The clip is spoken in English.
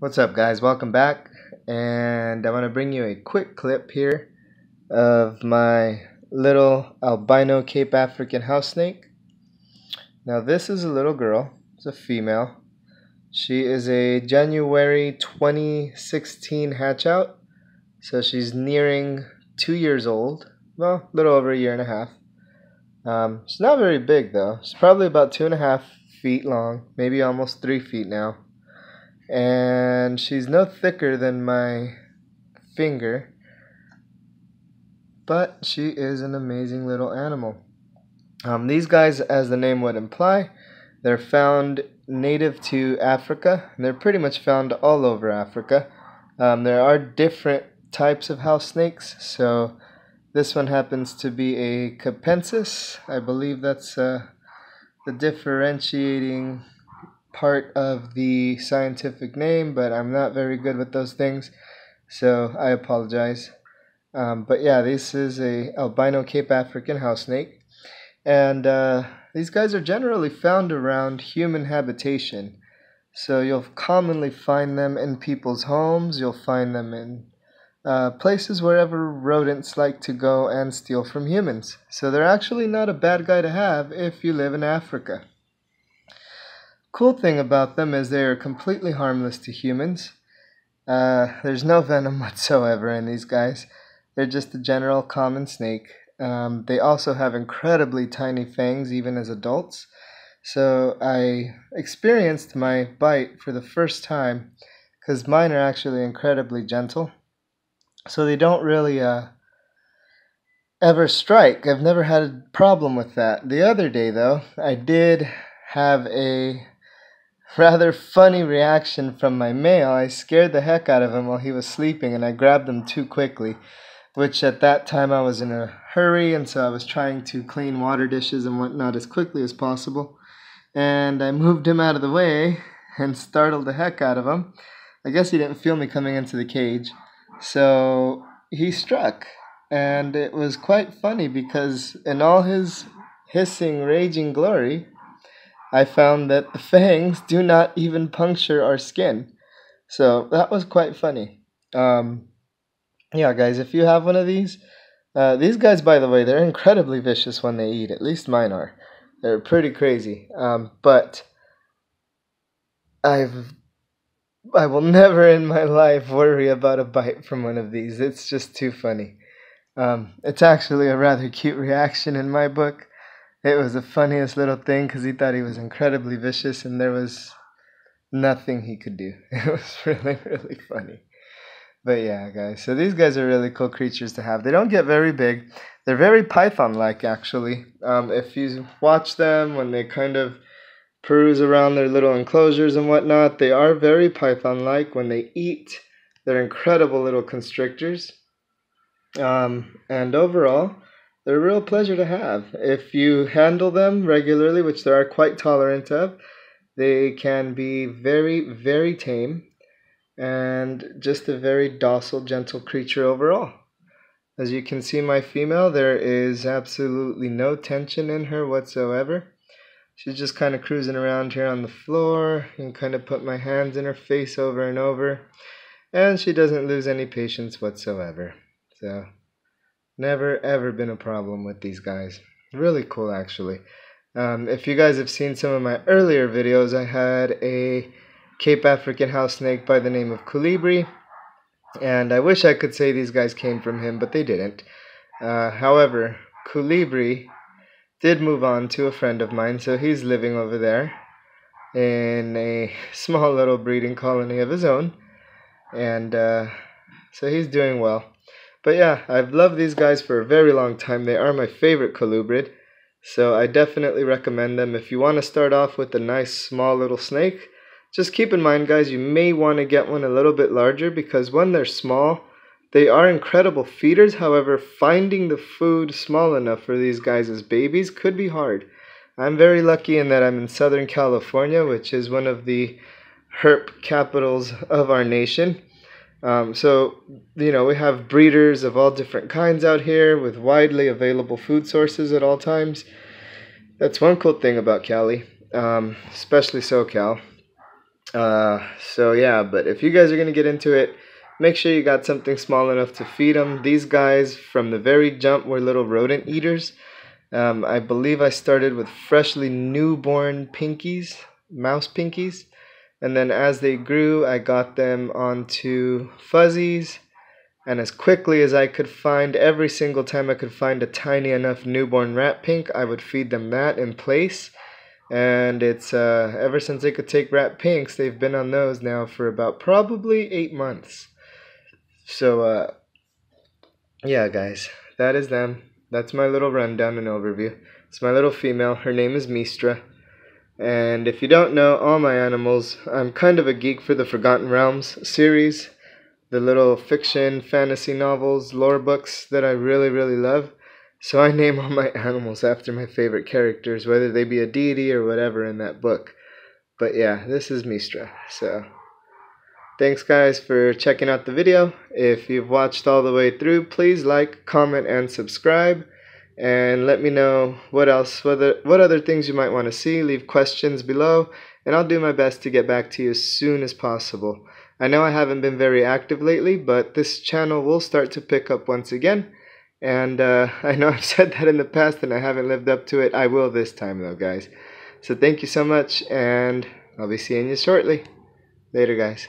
What's up, guys? Welcome back, and I want to bring you a quick clip here of my little albino Cape African house snake. Now, this is a little girl. It's a female. She is a January 2016 hatch out, so she's nearing 2 years old. Well, a little over a year and a half. She's not very big though. She's probably about 2.5 feet long, maybe almost 3 feet now. And she's no thicker than my finger, but she is an amazing little animal. These guys, as the name would imply, they're found native to Africa, and they're pretty much found all over Africa. There are different types of house snakes, so this one happens to be a capensis. I believe that's the differentiating part of the scientific name, but I'm not very good with those things, so I apologize. But yeah, this is a albino Cape African house snake, and these guys are generally found around human habitation. So you'll commonly find them in people's homes. You'll find them in places wherever rodents like to go and steal from humans. So they're actually not a bad guy to have if you live in Africa. Cool thing about them is they are completely harmless to humans. There's no venom whatsoever in these guys. They're just a general common snake. They also have incredibly tiny fangs even as adults. So I experienced my bite for the first time because mine are actually incredibly gentle. So they don't really ever strike. I've never had a problem with that. The other day though, I did have a rather funny reaction from my male. I scared the heck out of him while he was sleeping, and I grabbed him too quickly, which at that time I was in a hurry, and so I was trying to clean water dishes and whatnot as quickly as possible, and I moved him out of the way and startled the heck out of him. I guess he didn't feel me coming into the cage, so he struck, and it was quite funny because in all his hissing, raging glory, I found that the fangs do not even puncture our skin. So that was quite funny. Yeah, guys, if you have one of these guys, by the way, they're incredibly vicious when they eat. At least mine are. They're pretty crazy. But I will never in my life worry about a bite from one of these. It's just too funny. It's actually a rather cute reaction in my book. It was the funniest little thing because he thought he was incredibly vicious and there was nothing he could do. It was really, really funny. But yeah, guys, so these guys are really cool creatures to have. They don't get very big. They're very python-like, actually. If you watch them when they kind of peruse around their little enclosures and whatnot, they are very python-like. When they eat, they're incredible little constrictors. And overall, they're a real pleasure to have. If you handle them regularly, which they are quite tolerant of, they can be very, very tame and just a very docile, gentle creature overall. As you can see, my female, there is absolutely no tension in her whatsoever. She's just kind of cruising around here on the floor. You can kind of put my hands in her face over and over, and she doesn't lose any patience whatsoever. So never ever been a problem with these guys. Really cool, actually. If you guys have seen some of my earlier videos, I had a Cape African house snake by the name of Colibri, and I wish I could say these guys came from him, but they didn't. However, Colibri did move on to a friend of mine, so he's living over there in a small little breeding colony of his own, and so he's doing well. But yeah, I've loved these guys for a very long time. They are my favorite colubrid, so I definitely recommend them. If you want to start off with a nice small little snake, just keep in mind, guys, you may want to get one a little bit larger because when they're small, they are incredible feeders. However, finding the food small enough for these guys as babies could be hard. I'm very lucky in that I'm in Southern California, which is one of the herp capitals of our nation. So, you know, we have breeders of all different kinds out here with widely available food sources at all times. That's one cool thing about Cali, especially SoCal. So yeah, but if you guys are gonna get into it, make sure you got something small enough to feed them. These guys from the very jump were little rodent eaters. I believe I started with freshly newborn pinkies, mouse pinkies, and then as they grew, I got them onto fuzzies. And as quickly as I could find, every single time I could find a tiny enough newborn rat pink, I would feed them that in place. And it's ever since they could take rat pinks, they've been on those now for about probably 8 months. So yeah, guys, that is them. That's my little rundown and overview. It's my little female. Her name is Mystra. And if you don't know all my animals, I'm kind of a geek for the Forgotten Realms series, the little fiction, fantasy novels, lore books that I really, really love. So I name all my animals after my favorite characters, whether they be a deity or whatever in that book. But yeah, this is Mystra. So thanks guys for checking out the video. If you've watched all the way through, please like, comment, and subscribe. And let me know what other things you might want to see. Leave questions below, and I'll do my best to get back to you as soon as possible. I know I haven't been very active lately, but this channel will start to pick up once again. And I know I've said that in the past and I haven't lived up to it. I will this time though, guys. So thank you so much, and I'll be seeing you shortly. Later, guys.